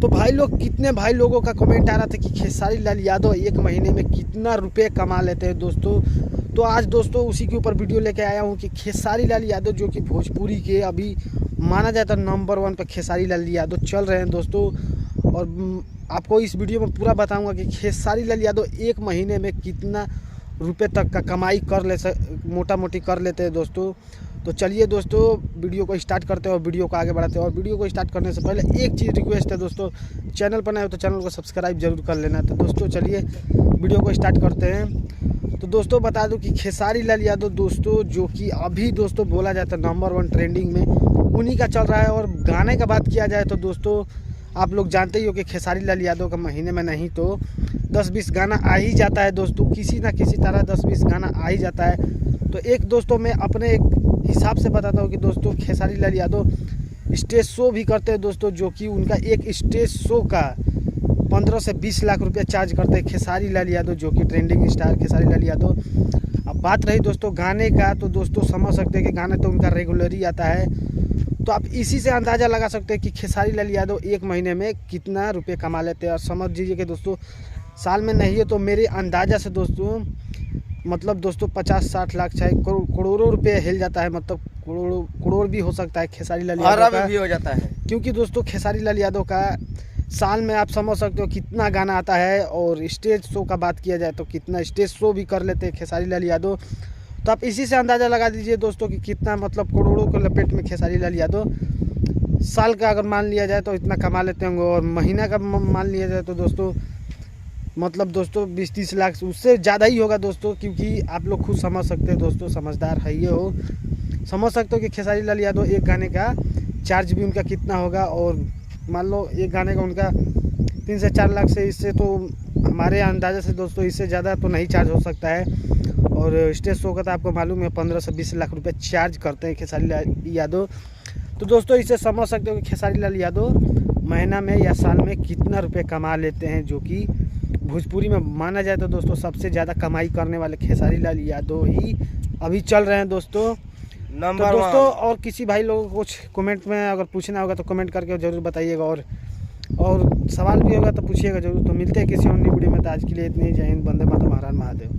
तो भाई लोग, कितने भाई लोगों का कमेंट आ रहा था कि खेसारी लाल यादव एक महीने में कितना रुपए कमा लेते हैं दोस्तों। तो आज दोस्तों उसी के ऊपर वीडियो लेके आया हूँ कि खेसारी लाल यादव जो कि भोजपुरी के अभी माना जाता है नंबर 1 पे खेसारी लाल यादव चल रहे हैं दोस्तों। और आपको इस वीडियो में पूरा बताऊंगा कि खेसारी लाल यादव एक महीने में कितना रुपए तक का कमाई मोटा मोटी कर लेते हैं दोस्तों। तो चलिए दोस्तों वीडियो को स्टार्ट करते हैं और वीडियो को आगे बढ़ाते हैं। और वीडियो को स्टार्ट करने से पहले एक चीज़ रिक्वेस्ट है दोस्तों, चैनल पर नए हो तो चैनल को सब्सक्राइब जरूर कर लेना। तो दोस्तों चलिए वीडियो को स्टार्ट करते हैं। तो दोस्तों बता दूं कि खेसारी लाल यादव दोस्तों जो कि अभी दोस्तों बोला जाता है नंबर 1 ट्रेंडिंग में उन्हीं का चल रहा है। और गाने का बात किया जाए तो दोस्तों आप लोग जानते ही हो कि खेसारी लाल यादव का महीने में नहीं तो 10-20 गाना आ ही जाता है दोस्तों, किसी ना किसी तरह 10-20 गाना आ ही जाता है। तो एक दोस्तों मैं अपने एक हिसाब से बताता हूँ कि दोस्तों खेसारी लाल यादव स्टेज शो भी करते हैं दोस्तों, जो कि उनका एक स्टेज शो का 15 से 20 लाख रुपया चार्ज करते हैं खेसारी लाल यादव जो कि ट्रेंडिंग स्टार खेसारी लाल यादव। अब बात रही दोस्तों गाने का, तो दोस्तों समझ सकते हैं कि गाना तो उनका रेगुलर ही आता है। तो आप इसी से अंदाज़ा लगा सकते हैं कि खेसारी लाल यादव एक महीने में कितना रुपये कमा लेते हैं। और समझ लीजिए कि दोस्तों साल में नहीं है तो मेरे अंदाज़ा से दोस्तों मतलब दोस्तों 50-60 लाख चाहे करोड़ों रुपये हिल जाता है, मतलब करोड़ भी हो सकता है खेसारी लाल यादव का भी हो जाता है। क्योंकि दोस्तों खेसारी लाल यादव का साल में आप समझ सकते हो कितना गाना आता है। और स्टेज शो का बात किया जाए तो कितना स्टेज शो भी कर लेते हैं खेसारी लाल यादव। तो आप इसी से अंदाज़ा लगा दीजिए दोस्तों कि कितना मतलब करोड़ों के लपेट में खेसारी लाल यादव साल का अगर मान लिया जाए तो इतना कमा लेते होंगे। और महीना का मान लिया जाए तो दोस्तों मतलब दोस्तों 20-30 लाख उससे ज़्यादा ही होगा दोस्तों, क्योंकि आप लोग खुद समझ सकते हो दोस्तों, समझदार है ये हो, समझ सकते हो कि खेसारी लाल यादव एक गाने का चार्ज भी उनका कितना होगा। और मान लो एक गाने का उनका 3 से 4 लाख से, इससे तो हमारे अंदाजे से दोस्तों इससे ज़्यादा तो नहीं चार्ज हो सकता है। और स्टेज शो का तो आपको मालूम है 15 से 20 लाख रुपये चार्ज करते हैं खेसारी लाल यादव। तो दोस्तों इससे समझ सकते हो कि खेसारी लाल यादव महीना में या साल में कितना रुपये कमा लेते हैं, जो कि भोजपुरी में माना जाए तो दोस्तों सबसे ज़्यादा कमाई करने वाले खेसारी लाल यादव ही अभी चल रहे हैं दोस्तों नंबर। तो दोस्तों और किसी भाई लोगों को कुछ कमेंट में अगर पूछना होगा तो कमेंट करके ज़रूर बताइएगा। और सवाल भी होगा तो पूछिएगा ज़रूर। तो मिलते हैं किसी अन्य वीडियो में। तो आज के लिए इतनी ही। जय हिंद, वंदे मातरम, हर हर महादेव।